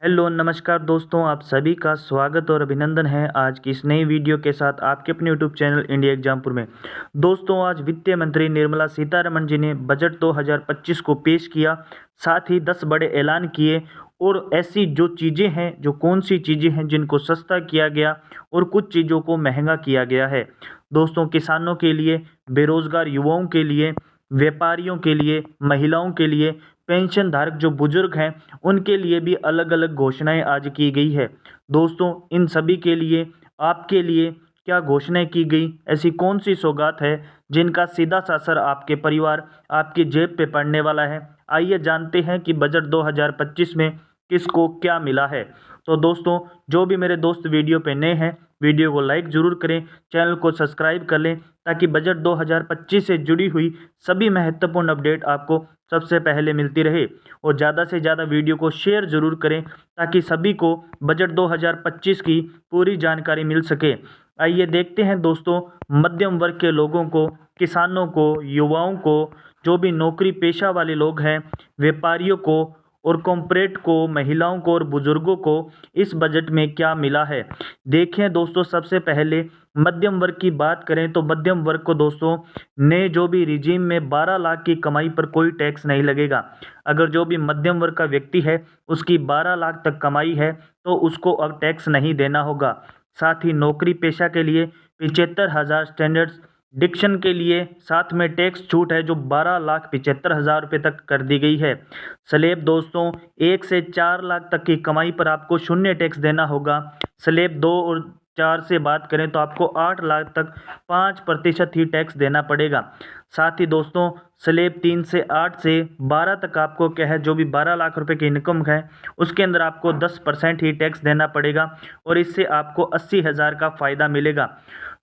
Hello नमस्कार दोस्तों, आप सभी का स्वागत और अभिनंदन है आज की इस नई वीडियो के साथ आपके अपने यूट्यूब चैनल इंडिया एग्जामपुर में। दोस्तों, आज वित्त मंत्री निर्मला सीतारमण जी ने बजट 2025 को पेश किया। साथ ही 10 बड़े ऐलान किए और ऐसी जो चीज़ें हैं, जो कौन सी चीज़ें हैं जिनको सस्ता किया गया और कुछ चीज़ों को महंगा किया गया है। दोस्तों, किसानों के लिए, बेरोजगार युवाओं के लिए, व्यापारियों के लिए, महिलाओं के लिए, पेंशन धारक जो बुजुर्ग हैं उनके लिए भी अलग अलग घोषणाएं आज की गई है। दोस्तों, इन सभी के लिए, आपके लिए क्या घोषणाएं की गई, ऐसी कौन सी सौगात है जिनका सीधा सा असर आपके परिवार, आपकी जेब पे पड़ने वाला है। आइए जानते हैं कि बजट 2025 में किसको क्या मिला है। तो दोस्तों, जो भी मेरे दोस्त वीडियो पे नए हैं, वीडियो को लाइक ज़रूर करें, चैनल को सब्सक्राइब कर लें ताकि बजट 2025 से जुड़ी हुई सभी महत्वपूर्ण अपडेट आपको सबसे पहले मिलती रहे। और ज़्यादा से ज़्यादा वीडियो को शेयर ज़रूर करें ताकि सभी को बजट 2025 की पूरी जानकारी मिल सके। आइए देखते हैं दोस्तों, मध्यम वर्ग के लोगों को, किसानों को, युवाओं को, जो भी नौकरी पेशा वाले लोग हैं, व्यापारियों को और कॉर्पोरेट को, महिलाओं को और बुजुर्गों को इस बजट में क्या मिला है। देखें दोस्तों, सबसे पहले मध्यम वर्ग की बात करें तो मध्यम वर्ग को दोस्तों ने जो भी रिजीम में 12 लाख की कमाई पर कोई टैक्स नहीं लगेगा। अगर जो भी मध्यम वर्ग का व्यक्ति है, उसकी 12 लाख तक कमाई है तो उसको अब टैक्स नहीं देना होगा। साथ ही नौकरी पेशा के लिए 75,000 स्टैंडर्ड्स डिक्शन के लिए साथ में टैक्स छूट है जो 12,75,000 रुपये तक कर दी गई है। स्लैब दोस्तों 1 से 4 लाख तक की कमाई पर आपको शून्य टैक्स देना होगा। स्लैब 2 और 4 से बात करें तो आपको 8 लाख तक 5% ही टैक्स देना पड़ेगा। साथ ही दोस्तों स्लैब 3 से 8 से 12 तक आपको क्या है, जो भी 12 लाख रुपए की इनकम है उसके अंदर आपको 10% ही टैक्स देना पड़ेगा और इससे आपको 80,000 का फ़ायदा मिलेगा।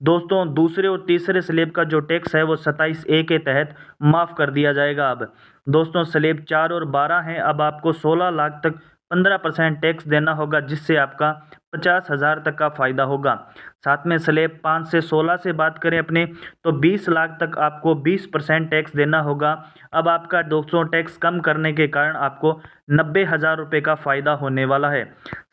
दोस्तों, दूसरे और तीसरे स्लैब का जो टैक्स है वो 27A के तहत माफ़ कर दिया जाएगा। अब दोस्तों स्लैब 4 और 12 हैं, अब आपको 16 लाख तक 15% टैक्स देना होगा जिससे आपका 50,000 तक का फ़ायदा होगा। साथ में स्लैब 5 से 16 से बात करें अपने तो 20 लाख तक आपको 20% टैक्स देना होगा। अब आपका दोस्तों टैक्स कम करने के कारण आपको 90,000 रुपये का फ़ायदा होने वाला है।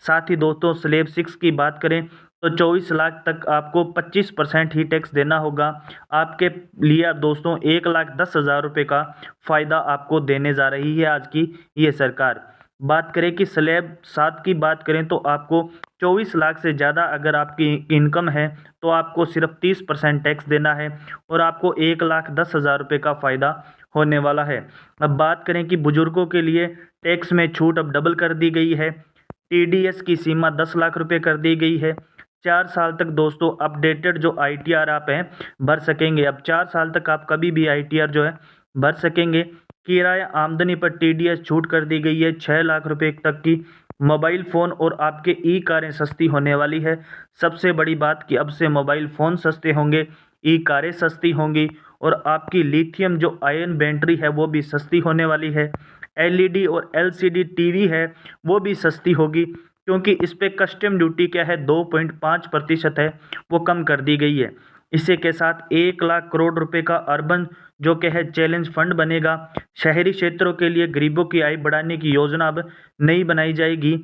साथ ही दोस्तों स्लैब 6 की बात करें तो 24 लाख तक आपको 25% ही टैक्स देना होगा। आपके लिए दोस्तों 1,10,000 रुपये का फ़ायदा आपको देने जा रही है आज की ये सरकार। बात करें कि स्लैब 7 की बात करें तो आपको 24 लाख से ज़्यादा अगर आपकी इनकम है तो आपको सिर्फ 30% टैक्स देना है और आपको 1,10,000 रुपये का फ़ायदा होने वाला है। अब बात करें कि बुजुर्गों के लिए टैक्स में छूट अब डबल कर दी गई है। टीडीएस की सीमा 10 लाख रुपये कर दी गई है। 4 साल तक दोस्तों अपडेटेड जो आईटीआर आप हैं भर सकेंगे। अब 4 साल तक आप कभी भी आईटीआर जो है भर सकेंगे। किराया आमदनी पर टीडीएस छूट कर दी गई है 6 लाख रुपए तक की। मोबाइल फ़ोन और आपके ई कारें सस्ती होने वाली है। सबसे बड़ी बात कि अब से मोबाइल फ़ोन सस्ते होंगे, ई कारें सस्ती होंगी और आपकी लिथियम जो आयन बैटरी है वो भी सस्ती होने वाली है। एलईडी और एलसीडी टीवी है वो भी सस्ती होगी क्योंकि इस पे कस्टम ड्यूटी क्या है 2.5% है वो कम कर दी गई है। इसी के साथ 1 लाख करोड़ रुपए का अर्बन जो कि है चैलेंज फंड बनेगा। शहरी क्षेत्रों के लिए गरीबों की आय बढ़ाने की योजना अब नई बनाई जाएगी।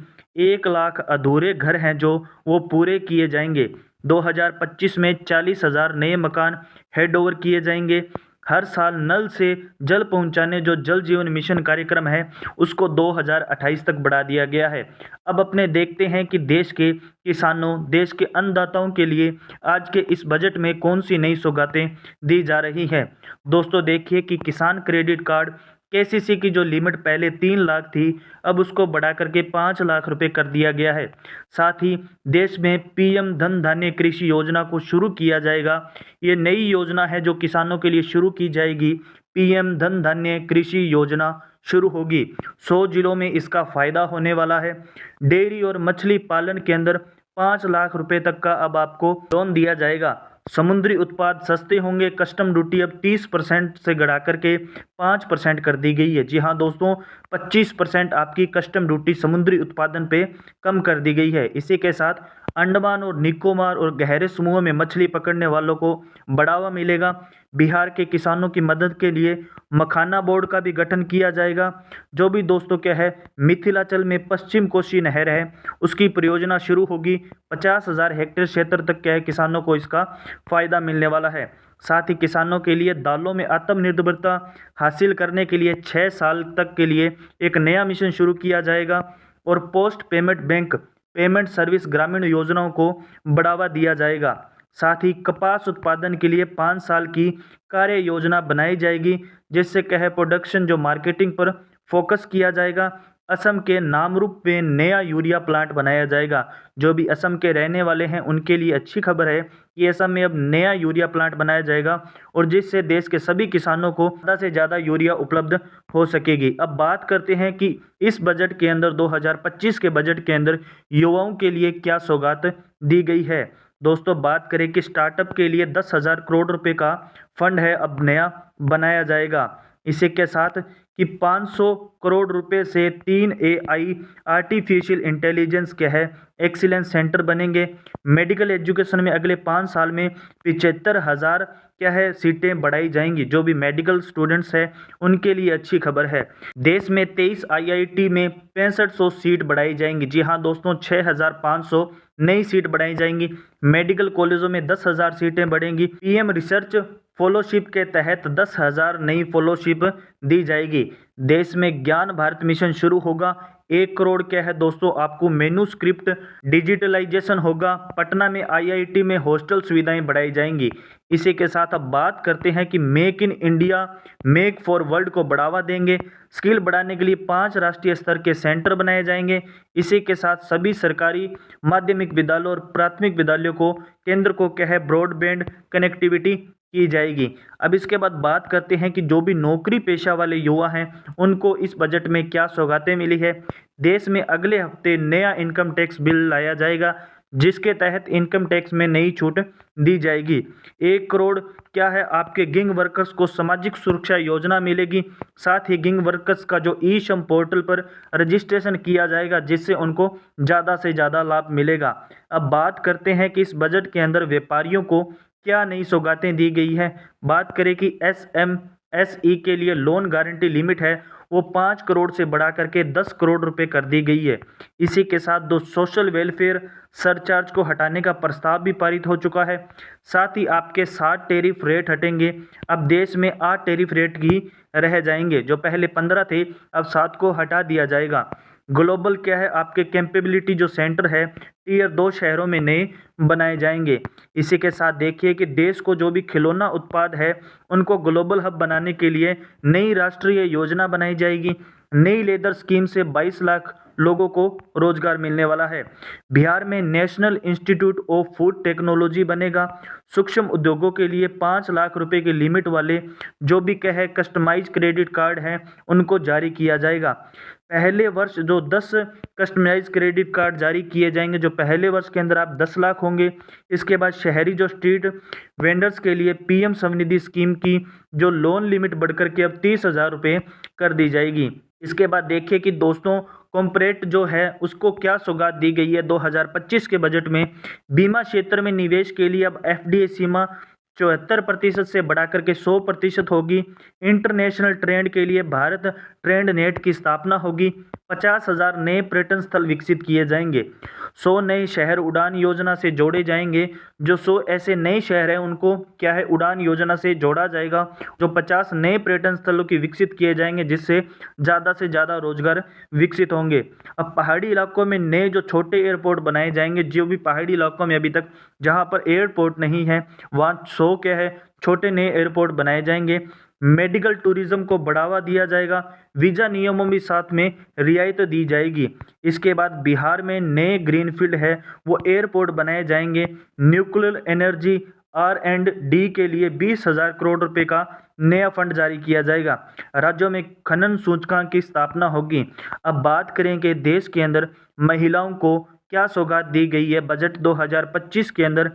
1 लाख अधूरे घर हैं जो वो पूरे किए जाएंगे। 2025 में 40,000 नए मकान हैंडओवर किए जाएंगे। हर साल नल से जल पहुंचाने जो जल जीवन मिशन कार्यक्रम है उसको 2028 तक बढ़ा दिया गया है। अब अपने देखते हैं कि देश के किसानों, देश के अन्नदाताओं के लिए आज के इस बजट में कौन सी नई सौगातें दी जा रही हैं। दोस्तों देखिए कि किसान क्रेडिट कार्ड केसीसी की जो लिमिट पहले 3 लाख थी अब उसको बढ़ा करके 5 लाख रुपए कर दिया गया है। साथ ही देश में पीएम धन धान्य कृषि योजना को शुरू किया जाएगा। ये नई योजना है जो किसानों के लिए शुरू की जाएगी। पीएम धन धान्य कृषि योजना शुरू होगी। 100 जिलों में इसका फायदा होने वाला है। डेयरी और मछली पालन के अंदर 5 लाख रुपए तक का अब आपको लोन दिया जाएगा। समुद्री उत्पाद सस्ते होंगे। कस्टम ड्यूटी अब 30% से बढ़ा करके 5% कर दी गई है। जी हाँ दोस्तों, 25% आपकी कस्टम ड्यूटी समुद्री उत्पादन पे कम कर दी गई है। इसी के साथ अंडमान और निकोबार और गहरे समूहों में मछली पकड़ने वालों को बढ़ावा मिलेगा। बिहार के किसानों की मदद के लिए मखाना बोर्ड का भी गठन किया जाएगा। जो भी दोस्तों क्या है, मिथिलांचल में पश्चिम कोसी नहर है, उसकी परियोजना शुरू होगी। 50,000 हेक्टेयर क्षेत्र तक क्या है, किसानों को इसका फायदा मिलने वाला है। साथ ही किसानों के लिए दालों में आत्मनिर्भरता हासिल करने के लिए 6 साल तक के लिए एक नया मिशन शुरू किया जाएगा। और post payment bank payment service ग्रामीण योजनाओं को बढ़ावा दिया जाएगा। साथ ही कपास उत्पादन के लिए 5 साल की कार्य योजना बनाई जाएगी, जिससे क्या है, प्रोडक्शन जो मार्केटिंग पर फोकस किया जाएगा। असम के नामरूप में नया यूरिया प्लांट बनाया जाएगा। जो भी असम के रहने वाले हैं उनके लिए अच्छी खबर है कि असम में अब नया यूरिया प्लांट बनाया जाएगा, और जिससे देश के सभी किसानों को ज़्यादा से ज़्यादा यूरिया उपलब्ध हो सकेगी। अब बात करते हैं कि इस बजट के अंदर 2025 के बजट के अंदर युवाओं के लिए क्या सौगात दी गई है। दोस्तों बात करें कि स्टार्टअप के लिए 10,000 करोड़ रुपए का फंड है, अब नया बनाया जाएगा। इसी के साथ कि 500 करोड़ रुपए से 3 AI आर्टिफिशियल इंटेलिजेंस के है एक्सीलेंस सेंटर बनेंगे। मेडिकल एजुकेशन में अगले 5 साल में 75,000 क्या है सीटें बढ़ाई जाएंगी। जो भी मेडिकल स्टूडेंट्स हैं उनके लिए अच्छी खबर है। देश में 23 IIT में 6500 सीट बढ़ाई जाएंगी। जी हाँ दोस्तों, 6,500 नई सीट बढ़ाई जाएंगी। मेडिकल कॉलेजों में 10,000 सीटें बढ़ेंगी। PM रिसर्च फेलोशिप के तहत 10,000 नई फेलोशिप दी जाएगी। देश में ज्ञान भारत मिशन शुरू होगा। 1 करोड़ क्या है दोस्तों, आपको मेन्यूस्क्रिप्ट डिजिटलाइजेशन होगा। पटना में IIT में हॉस्टल सुविधाएं बढ़ाई जाएंगी। इसी के साथ अब बात करते हैं कि make in India make for world को बढ़ावा देंगे। स्किल बढ़ाने के लिए 5 राष्ट्रीय स्तर के सेंटर बनाए जाएंगे। इसी के साथ सभी सरकारी माध्यमिक विद्यालयों और प्राथमिक विद्यालयों को केंद्र को क्या है ब्रॉडबैंड कनेक्टिविटी की जाएगी। अब इसके बाद बात करते हैं कि जो भी नौकरी पेशा वाले युवा हैं उनको इस बजट में क्या सौगातें मिली है। देश में अगले हफ्ते नया इनकम टैक्स बिल लाया जाएगा, जिसके तहत इनकम टैक्स में नई छूट दी जाएगी। 1 करोड़ क्या है आपके गिग वर्कर्स को सामाजिक सुरक्षा योजना मिलेगी। साथ ही गिग वर्कर्स का जो ई-श्रम पोर्टल पर रजिस्ट्रेशन किया जाएगा, जिससे उनको ज़्यादा से ज़्यादा लाभ मिलेगा। अब बात करते हैं कि इस बजट के अंदर व्यापारियों को क्या नई सौगातें दी गई है। बात करें कि SMSE के लिए लोन गारंटी लिमिट है वो 5 करोड़ से बढ़ा करके 10 करोड़ रुपए कर दी गई है। इसी के साथ दो सोशल वेलफेयर सरचार्ज को हटाने का प्रस्ताव भी पारित हो चुका है। साथ ही आपके 7 टैरिफ रेट हटेंगे। अब देश में 8 टैरिफ रेट ही रह जाएंगे, जो पहले 15 थे अब 7 को हटा दिया जाएगा। ग्लोबल क्या है आपके कैपेबिलिटी जो सेंटर है Tier 2 शहरों में नए बनाए जाएंगे। इसी के साथ देखिए कि देश को जो भी खिलौना उत्पाद है उनको ग्लोबल हब बनाने के लिए नई राष्ट्रीय योजना बनाई जाएगी। नई लेदर स्कीम से 22 लाख लोगों को रोजगार मिलने वाला है। बिहार में national institute of food technology बनेगा। सूक्ष्म उद्योगों के लिए 5 लाख रुपए की लिमिट वाले जो भी क्या है कस्टमाइज क्रेडिट कार्ड हैं उनको जारी किया जाएगा। पहले वर्ष जो 10 कस्टमाइज क्रेडिट कार्ड जारी किए जाएंगे, जो पहले वर्ष के अंदर आप 10 लाख होंगे। इसके बाद शहरी जो स्ट्रीट वेंडर्स के लिए PM स्वनिधि स्कीम की जो लोन लिमिट बढ़कर के अब 30,000 रुपये कर दी जाएगी। इसके बाद देखिए कि दोस्तों कॉर्पोरेट जो है उसको क्या सौगात दी गई है 2025 के बजट में। बीमा क्षेत्र में निवेश के लिए अब FDI सीमा 74% से बढ़ाकर के 100% होगी। इंटरनेशनल ट्रेंड के लिए भारत ट्रेंड नेट की स्थापना होगी। 50,000 नए पर्यटन स्थल विकसित किए जाएंगे। 100 नए शहर उड़ान योजना से जोड़े जाएंगे। जो 100 ऐसे नए शहर हैं उनको क्या है उड़ान योजना से जोड़ा जाएगा। जो 50 नए पर्यटन स्थलों की विकसित किए जाएंगे, जिससे ज़्यादा से ज़्यादा रोजगार विकसित होंगे। अब पहाड़ी इलाकों में नए जो छोटे एयरपोर्ट बनाए जाएंगे। जो भी पहाड़ी इलाकों में अभी तक जहां पर एयरपोर्ट नहीं है वहां 100 क्या है छोटे नए एयरपोर्ट बनाए जाएंगे। मेडिकल टूरिज्म को बढ़ावा दिया जाएगा। वीजा नियमों में साथ में रियायत दी जाएगी। इसके बाद बिहार में नए ग्रीनफील्ड है वो एयरपोर्ट बनाए जाएंगे। न्यूक्लियर एनर्जी R&D के लिए 20,000 करोड़ रुपए का नया फंड जारी किया जाएगा। राज्यों में खनन सूचकांक की स्थापना होगी। अब बात करें कि देश के अंदर महिलाओं को क्या सौगात दी गई है बजट 2025 के अंदर।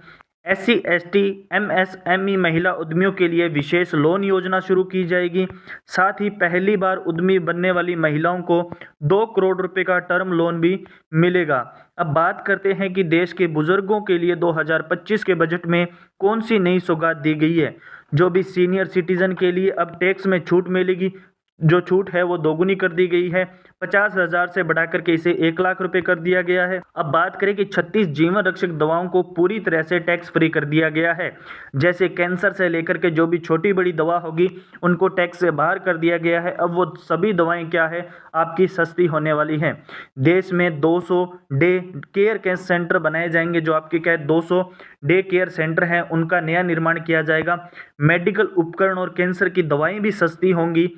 SC, ST, MSMई महिला उद्यमियों के लिए विशेष लोन योजना शुरू की जाएगी। साथ ही पहली बार उद्यमी बनने वाली महिलाओं को 2 करोड़ रुपए का टर्म लोन भी मिलेगा। अब बात करते हैं कि देश के बुजुर्गों के लिए 2025 के बजट में कौन सी नई सौगात दी गई है। जो भी सीनियर सिटीजन के लिए अब टैक्स में छूट मिलेगी, जो छूट है वो दोगुनी कर दी गई है। 50,000 से बढ़ाकर के इसे 1 लाख रुपए कर दिया गया है। अब बात करें कि 36 जीवन रक्षक दवाओं को पूरी तरह से टैक्स फ्री कर दिया गया है। जैसे कैंसर से लेकर के जो भी छोटी बड़ी दवा होगी उनको टैक्स से बाहर कर दिया गया है। अब वो सभी दवाएं क्या है, आपकी सस्ती होने वाली हैं। देश में 200 डे केयर सेंटर बनाए जाएंगे। जो आपके क्या है 200 डे केयर सेंटर हैं उनका नया निर्माण किया जाएगा। मेडिकल उपकरण और कैंसर की दवाएं भी सस्ती होंगी।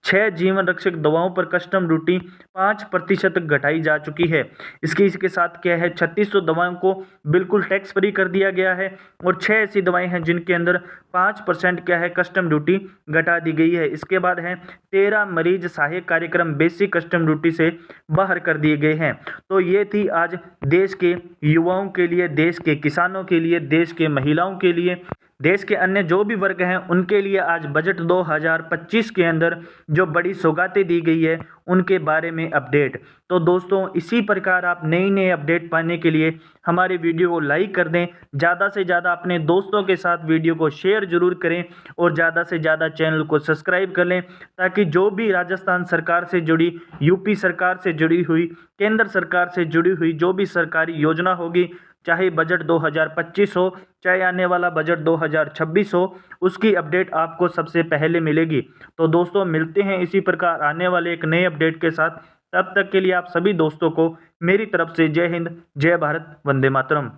6 जीवन रक्षक दवाओं पर कस्टम ड्यूटी 5% तक घटाई जा चुकी है। इसके साथ क्या है 3600 दवाओं को बिल्कुल टैक्स फ्री कर दिया गया है और 6 ऐसी दवाएं हैं जिनके अंदर 5% क्या है कस्टम ड्यूटी घटा दी गई है। इसके बाद है 13 मरीज सहायक कार्यक्रम बेसिक कस्टम ड्यूटी से बाहर कर दिए गए हैं। तो ये थी आज देश के युवाओं के लिए, देश के किसानों के लिए, देश के महिलाओं के लिए, देश के अन्य जो भी वर्ग हैं उनके लिए आज बजट 2025 के अंदर जो बड़ी सौगातें दी गई है उनके बारे में अपडेट। तो दोस्तों इसी प्रकार आप नई अपडेट पाने के लिए हमारे वीडियो को लाइक कर दें, ज़्यादा से ज़्यादा अपने दोस्तों के साथ वीडियो को शेयर जरूर करें और ज़्यादा से ज़्यादा चैनल को सब्सक्राइब कर लें, ताकि जो भी राजस्थान सरकार से जुड़ी, यूपी सरकार से जुड़ी हुई, केंद्र सरकार से जुड़ी हुई जो भी सरकारी योजना होगी, चाहे बजट 2025 हो, चाहे आने वाला बजट 2026 हो, उसकी अपडेट आपको सबसे पहले मिलेगी। तो दोस्तों मिलते हैं इसी प्रकार आने वाले एक नए अपडेट के साथ। तब तक के लिए आप सभी दोस्तों को मेरी तरफ से जय हिंद, जय भारत, वंदे मातरम।